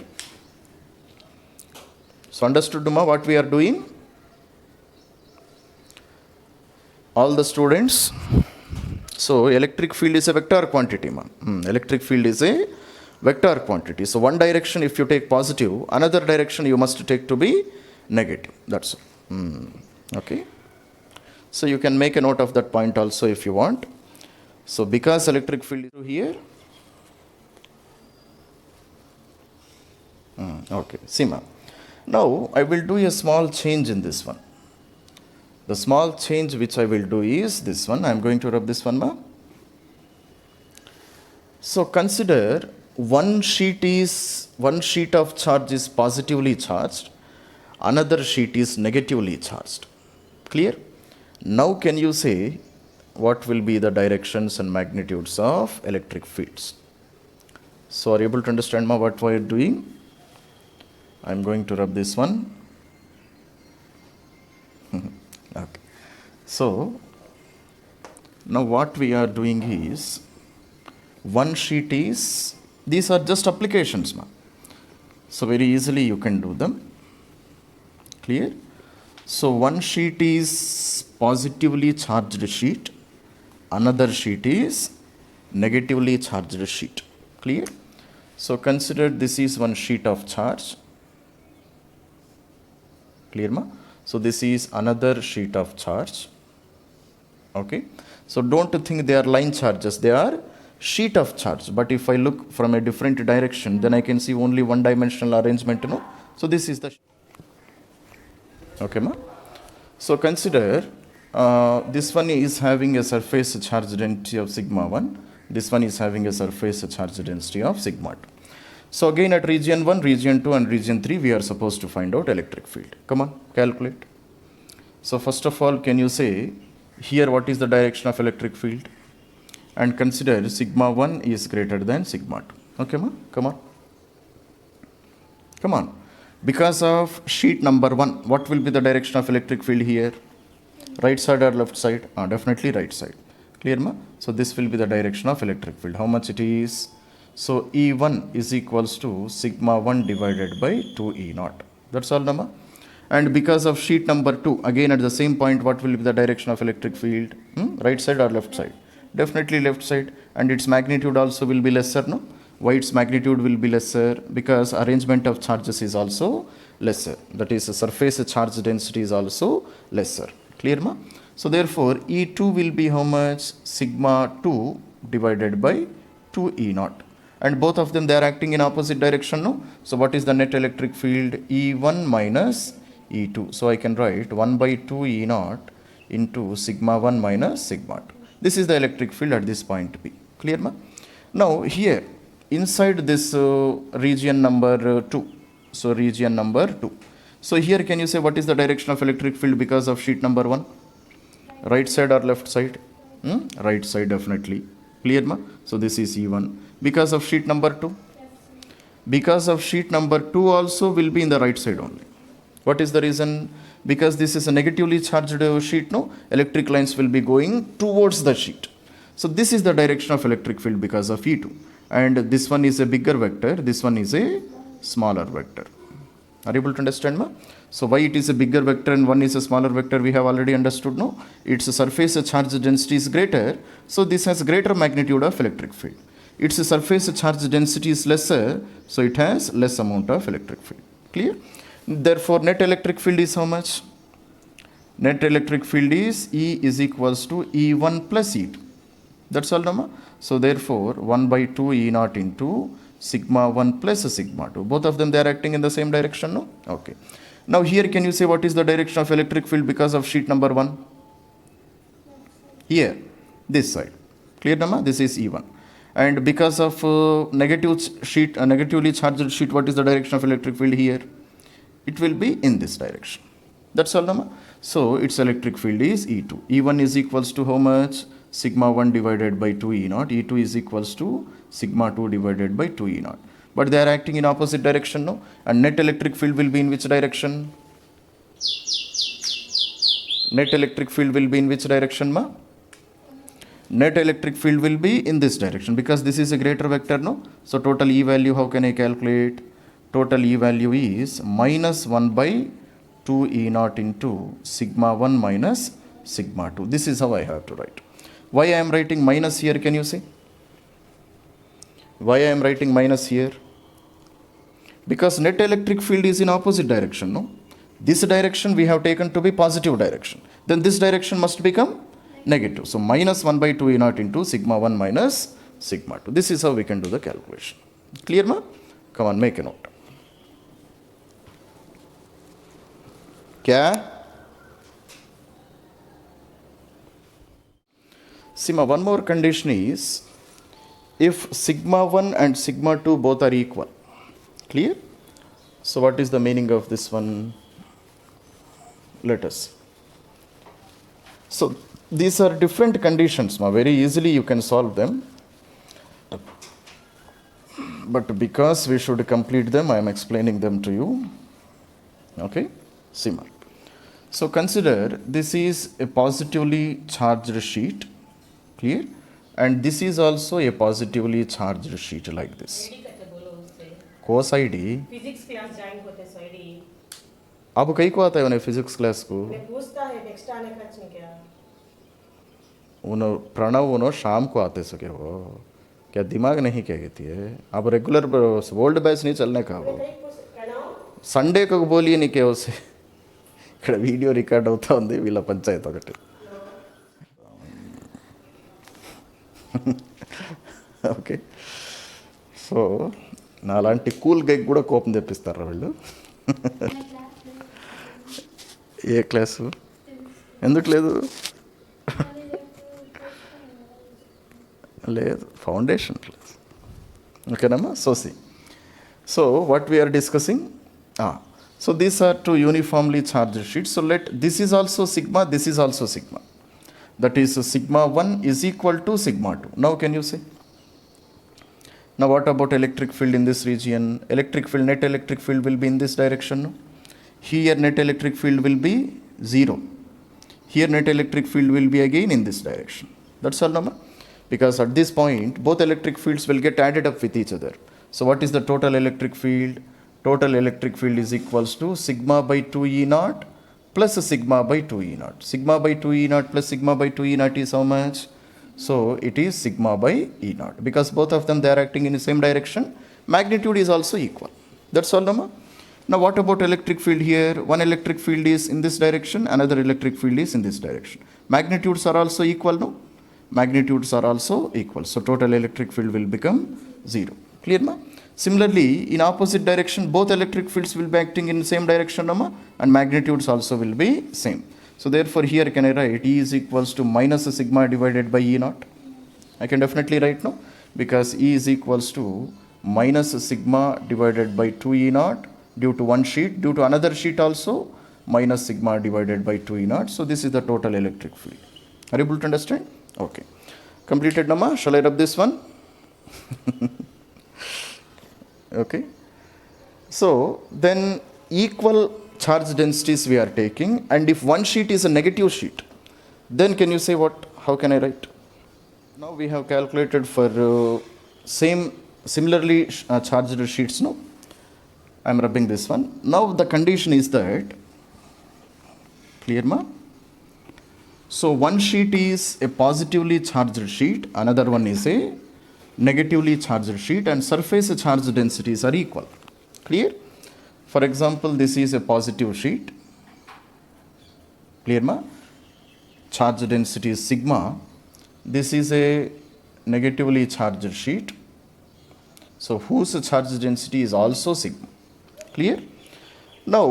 So understood, ma, what we are doing? All the students. So electric field is a vector quantity, ma. Electric field is a vector quantity. So one direction if you take positive, another direction you must take to be negative. That's all. Okay. So you can make a note of that point also if you want. So because electric field is here. Okay. See, ma. Now I will do a small change in this one. The small change which I will do is this one. I am going to rub this one, ma. So consider one sheet of charge is positively charged, another sheet is negatively charged. Clear? Now can you say what will be the directions and magnitudes of electric fields? So are you able to understand, ma, what we are doing? I am going to rub this one. Okay. So now what we are doing is, one sheet is, these are just applications, ma. So very easily you can do them. Clear? So one sheet is positively charged sheet, another sheet is negatively charged sheet. Clear? So consider this is one sheet of charge. Clear ma? So this is another sheet of charge. Okay. So don't think they are line charges. They are sheet of charge. But if I look from a different direction, then I can see only one dimensional arrangement. No. So this is the. Okay ma? So consider this one is having a surface charge density of sigma 1. This one is having a surface charge density of sigma 2. So again at region 1, region 2 and region 3 we are supposed to find out electric field. Come on, calculate. So first of all, can you say here what is the direction of electric field? And consider sigma 1 is greater than sigma 2. Okay ma? Come on. Come on. Because of sheet number 1, what will be the direction of electric field here? Right side or left side? Definitely right side. Clear ma? So this will be the direction of electric field. How much it is? So E1 is equals to sigma 1 divided by 2 E0. That's all nama. And because of sheet number 2, again at the same point, what will be the direction of electric field? Right side or left side? Definitely left side. And its magnitude also will be lesser, no? Why its magnitude will be lesser? Because arrangement of charges is also lesser. That is, the surface charge density is also lesser. Clear ma? So therefore, E2 will be how much? Sigma 2 divided by 2 E0. And both of them, they are acting in opposite direction, no? So what is the net electric field? E1 minus E2. So I can write 1 by 2 E0 into sigma 1 minus sigma 2. This is the electric field at this point B. Clear ma? Now here, inside this region number 2. So region number 2. So here can you say what is the direction of electric field because of sheet number 1? Right side or left side? Right side definitely. Clear ma? So this is E1. Because of sheet number 2? Because of sheet number 2 also will be in the right side only. What is the reason? Because this is a negatively charged sheet, no? Electric lines will be going towards the sheet. So this is the direction of electric field because of E2. And this one is a bigger vector, this one is a smaller vector. Are you able to understand ma? So why it is a bigger vector and one is a smaller vector, we have already understood, no? Its surface charge density is greater, so this has greater magnitude of electric field. Its surface charge density is lesser, so it has less amount of electric field. Clear? Therefore, net electric field is how much? Net electric field is E is equals to E1 plus E2. That's all, nama? So therefore, 1 by 2 E0 into sigma 1 plus sigma 2. Both of them, they are acting in the same direction, no? Okay. Now here, can you say what is the direction of electric field because of sheet number 1? Here, this side. Clear, nama? This is E1. And because of negatively charged sheet, what is the direction of electric field here? It will be in this direction. That's all, nama? So its electric field is E2. E1 is equals to how much? Sigma 1 divided by 2 E0. E2 is equals to sigma 2 divided by 2 E0. But they are acting in opposite direction, no? And net electric field will be in which direction? Net electric field will be in which direction, ma? Net electric field will be in this direction because this is a greater vector, no? So total E value, how can I calculate? Total E value is minus 1 by 2 E0 into sigma 1 minus sigma 2. This is how I have to write. Why I am writing minus here, can you see? Why I am writing minus here? Because net electric field is in opposite direction, no? This direction we have taken to be positive direction. Then this direction must become negative. So minus 1 by 2 E0 into sigma 1 minus sigma 2. This is how we can do the calculation. Clear, ma? Come on, make a note. Kya? See, ma, one more condition is if sigma 1 and sigma 2 both are equal. Clear? So what is the meaning of this one? Let us. So these are different conditions, ma. Very easily you can solve them. But because we should complete them, I am explaining them to you. Okay? See, ma. So consider this is a positively charged sheet. Clear? And this is also a positively charged sheet like this. Cos ID physics class join होते सो ID अब कई को आता है उन्हें physics class को मैं पूछता है एक्स्ट्रा आने खर्च नहीं क्या उन्हों प्रणव उन्हों शाम को आते सके वो क्या दिमाग नहीं क्या कहती है आप रेगुलर ओल्ड बैच नहीं चलने का वो సండే ఒక బోలి నీకే వస్తే ఇక్కడ వీడియో రికార్డ్ అవుతా ఉంది వీళ్ళ పంచాయతీ ఒకటి ఓకే సో నాలాంటి కూల్ గైకి కూడా కోపం తెప్పిస్తారా వీళ్ళు ఏ క్లాసు ఎందుకు లేదు లేదు ఫౌండేషన్ క్లాస్ ఓకేనమ్మా సోసి so what we're discussing so these are two uniformly charged sheets. So let this is also sigma, this is also sigma. That is sigma 1 is equal to sigma 2. Now can you say? Now what about electric field in this region? Electric field, net electric field will be in this direction. No? Here net electric field will be 0. Here net electric field will be again in this direction. That's all, Nama. Because at this point both electric fields will get added up with each other. So what is the total electric field? Total electric field is equals to sigma by 2 E naught plus sigma by 2 E naught. Sigma by 2 E naught plus sigma by 2 E naught is how much? So it is sigma by E naught. Because both of them they are acting in the same direction, magnitude is also equal. That's all, Nama. Now what about electric field here? One electric field is in this direction, another electric field is in this direction. Magnitudes are also equal, no? Magnitudes are also equal. So total electric field will become 0. Clear, ma? Similarly, in opposite direction, both electric fields will be acting in the same direction, Nama, and magnitudes also will be same. So therefore, here can I write E is equals to minus sigma divided by E naught? I can definitely write, no? Because E is equals to minus sigma divided by 2 E naught due to one sheet, due to another sheet also, minus sigma divided by 2 E naught. So this is the total electric field. Are you able to understand? Okay. Completed, Nama? Shall I rub this one? Okay, so then equal charge densities we are taking, and if one sheet is a negative sheet, then can you say what? How can I write? Now we have calculated for similarly charged sheets. No, I am rubbing this one. Now the condition is that, clear, ma? So one sheet is a positively charged sheet, another one is a negatively charged sheet, and surface charge densities are equal. Clear? For example, this is a positive sheet. Clear, ma? Charge density is sigma. This is a negatively charged sheet, so whose charge density is also sigma. Clear? Now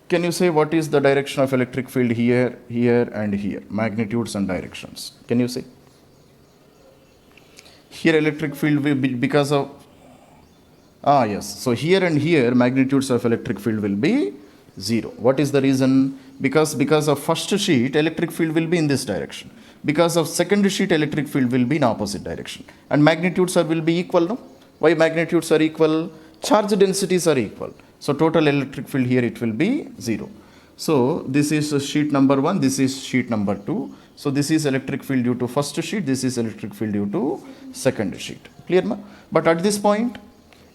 can you say what is the direction of electric field here, here and here? Magnitudes and directions. Can you say? Here electric field will be because of yes, so here and here magnitudes of electric field will be 0. What is the reason? Because of first sheet electric field will be in this direction, because of second sheet electric field will be in opposite direction, and magnitudes will be equal, no? Why magnitudes are equal? Charge densities are equal, so total electric field here it will be 0. So this is sheet number 1, this is sheet number 2. So this is electric field due to first sheet, this is electric field due to second sheet. Clear, ma? But at this point,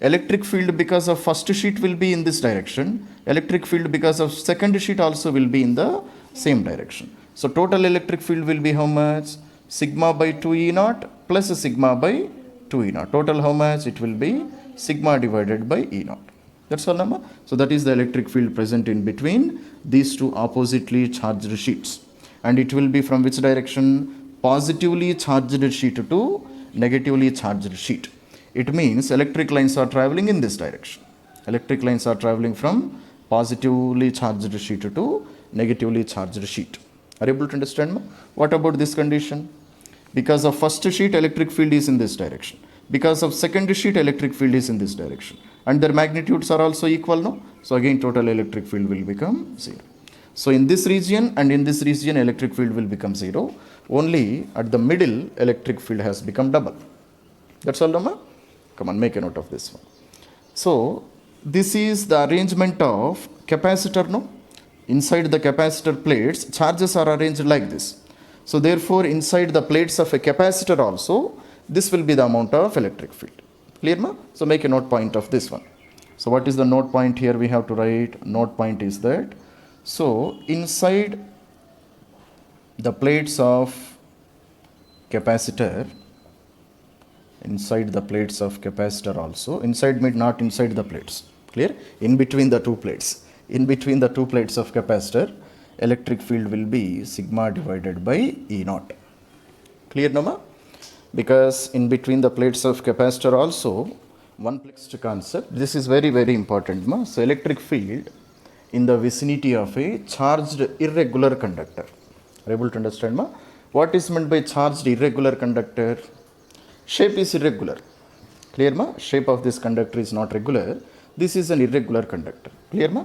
electric field because of first sheet will be in this direction, electric field because of second sheet also will be in the same direction. So total electric field will be how much? Sigma by 2 E naught plus sigma by 2 E naught. Total how much? It will be sigma divided by E naught. That's all, Nama. So that is the electric field present in between these two oppositely charged sheets. And it will be from which direction? Positively charged sheet to negatively charged sheet. It means electric lines are traveling in this direction. Electric lines are traveling from positively charged sheet to negatively charged sheet. Are you able to understand, ma? What about this condition? Because of first sheet electric field is in this direction, because of second sheet electric field is in this direction, and their magnitudes are also equal, no? So again total electric field will become 0. So in this region and in this region electric field will become 0. Only at the middle electric field has become double. That's all, Rama? Come on, make a note of this one. So this is the arrangement of capacitor, no? Inside the capacitor plates, charges are arranged like this. So therefore inside the plates of a capacitor also, this will be the amount of electric field. Clear, ma? So make a note point of this one. So what is the note point here? We have to write, note point is that, so inside the plates of capacitor, inside the plates of capacitor also. Inside means not inside the plates. Clear? In between the two plates. In between the two plates of capacitor, electric field will be sigma divided by E naught. Clear, Nama? Because in between the plates of capacitor also, one next concept, this is very, very important. Ma. So, electric field in the vicinity of a charged irregular conductor. Are you able to understand? Ma? What is meant by charged irregular conductor? Shape is irregular. Clear, ma? Shape of this conductor is not regular. This is an irregular conductor. Clear, ma?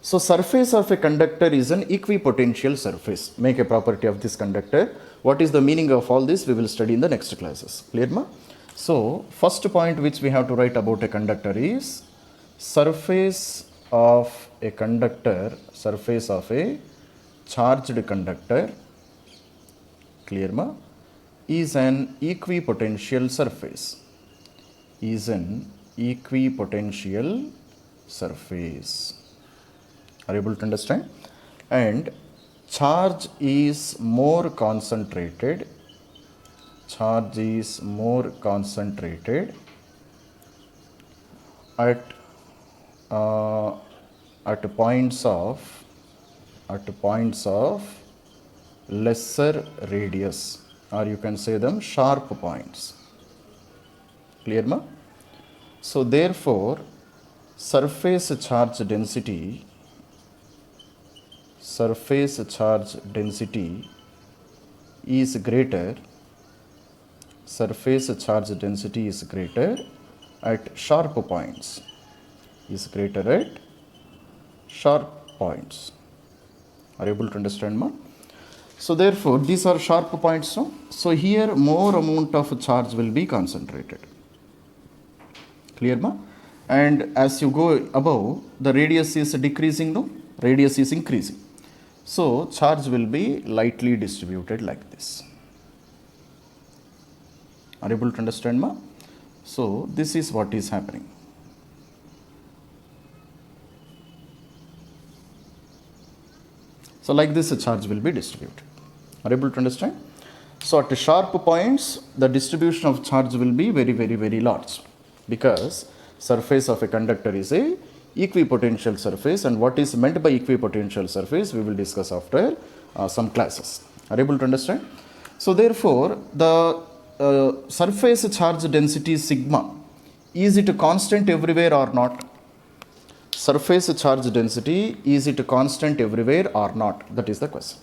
So, surface of a conductor is an equipotential surface. Make a property of this conductor. What is the meaning of all this? We will study in the next classes. Clear, ma? So, first point which we have to write about a conductor is surface of a conductor, surface of a charged conductor, clear, ma, is an equipotential surface. Is an equipotential surface. Are you able to understand? And charge is more concentrated. Charge is more concentrated at points of lesser radius, or you can say them sharp points. Clear, ma? So therefore, surface charge density is greater. Surface charge density is greater at sharp points. Is greater at sharp points. Are you able to understand, ma? So therefore, these are sharp points. No? So here more amount of charge will be concentrated. Clear, ma? And as you go above, the radius is decreasing, no? Radius is increasing. So charge will be lightly distributed like this. Are you able to understand, ma? So this is what is happening. So like this, a charge will be distributed. Are you able to understand? So at sharp points, the distribution of charge will be very, very, very large, because surface of a conductor is a equipotential surface, and what is meant by equipotential surface we will discuss after some classes. Are you able to understand? So therefore, the surface charge density sigma, is it constant everywhere or not? Surface charge density, is it constant everywhere or not? That is the question.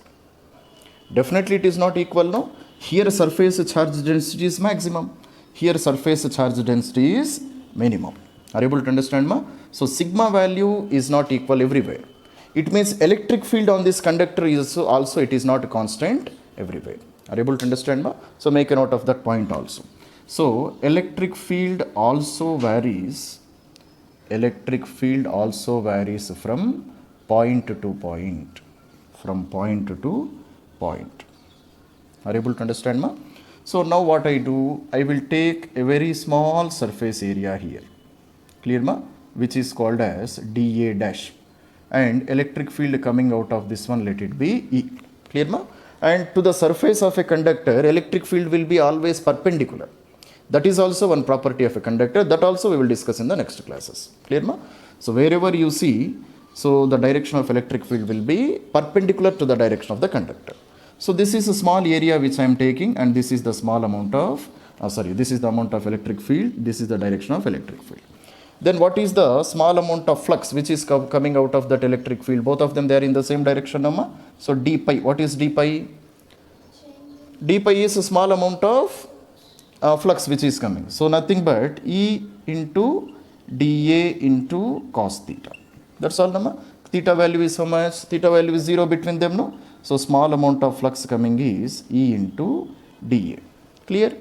Definitely it is not equal, no? Here surface charge density is maximum. Here surface charge density is minimum. Are you able to understand, ma? So sigma value is not equal everywhere. It means electric field on this conductor is also it is not constant everywhere. Are you able to understand, ma? So make a note of that point also. So electric field also varies. Electric field also varies from point to point. From point to point. Are you able to understand, ma? So now what I do, I will take a very small surface area here. Clear, ma? Which is called as dA dash. And electric field coming out of this one, let it be E. Clear, ma? And to the surface of a conductor, electric field will be always perpendicular. That is also one property of a conductor. That also we will discuss in the next classes. Clear, ma? So wherever you see, so the direction of electric field will be perpendicular to the direction of the conductor. So this is a small area which I am taking, and this is the small amount of, this is the amount of electric field. This is the direction of electric field. Then what is the small amount of flux which is coming out of that electric field? Both of them, they are in the same direction, Amma. So d pi, what is d pi? D pi is a small amount of flux which is coming. So nothing but E into dA into cos theta. That's all, Amma. Theta value is how much? Theta value is 0 between them, no? So small amount of flux coming is E into dA. Clear?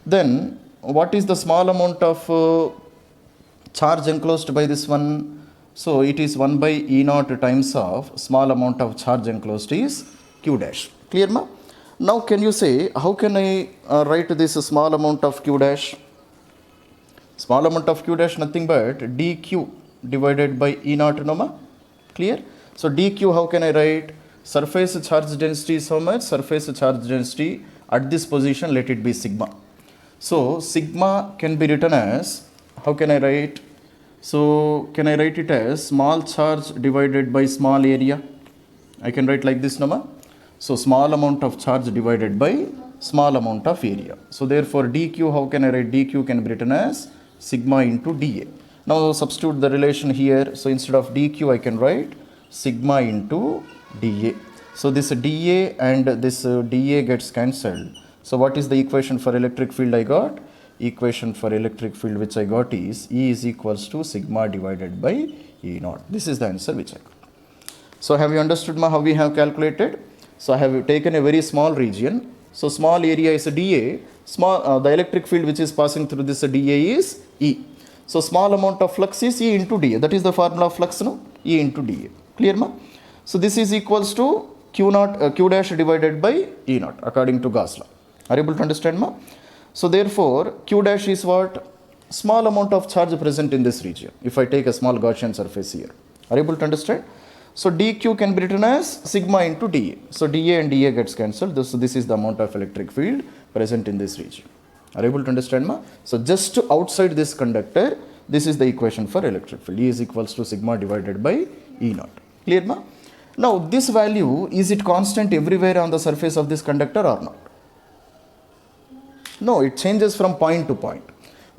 Then what is the small amount of charge enclosed by this one? So it is 1 by E naught times of small amount of charge enclosed is Q dash. Clear, ma? Now can you say, how can I write this small amount of Q dash? Small amount of Q dash nothing but dQ divided by E naught, no, ma? Clear? So dQ, how can I write? Surface charge density is how much? Surface charge density at this position, let it be sigma. So sigma can be written as, how can I write? So can I write it as small charge divided by small area? I can write like this, Nama. So small amount of charge divided by small amount of area. So therefore dq, how can I write? dq can be written as sigma into dA. Now substitute the relation here. So instead of dq, I can write sigma into dA. So this dA and this dA gets cancelled. So what is the equation for electric field I got? Equation for electric field which I got is E is equals to sigma divided by E naught. This is the answer which I got. So have you understood how we have calculated? So I have taken a very small region. So small area is a dA. The electric field which is passing through this dA is E. So small amount of flux is E into dA. That is the formula of flux, no? E into dA. Clear, ma? So this is equals to Q dash divided by E naught according to Gauss law. Are you able to understand, ma? So therefore Q dash is what? Small amount of charge present in this region. If I take a small Gaussian surface here. Are you able to understand? So dq can be written as sigma into dA. So dA and dA gets cancelled. So this is the amount of electric field present in this region. Are you able to understand, ma? So just outside this conductor, this is the equation for electric field. E is equals to sigma divided by E naught. Clear, ma? Now this value, is it constant everywhere on the surface of this conductor or not? No, it changes from point to point.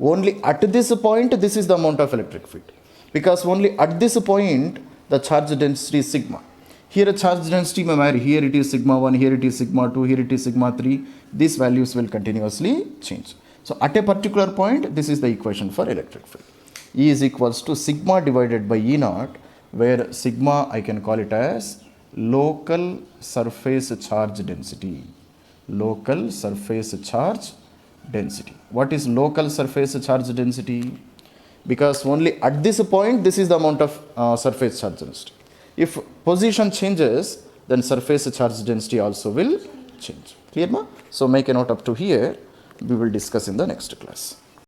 Only at this point, this is the amount of electric field. Because only at this point, the charge density is sigma. Here a charge density may vary. Here it is sigma 1, here it is sigma 2, here it is sigma 3. These values will continuously change. So at a particular point, this is the equation for electric field. E is equals to sigma divided by E naught, where sigma I can call it as local surface charge density. Local surface charge density. What is local surface charge density? Because only at this point, this is the amount of surface charge density. If position changes, then surface charge density also will change. Clear, ma? So make a note up to here. We will discuss in the next class.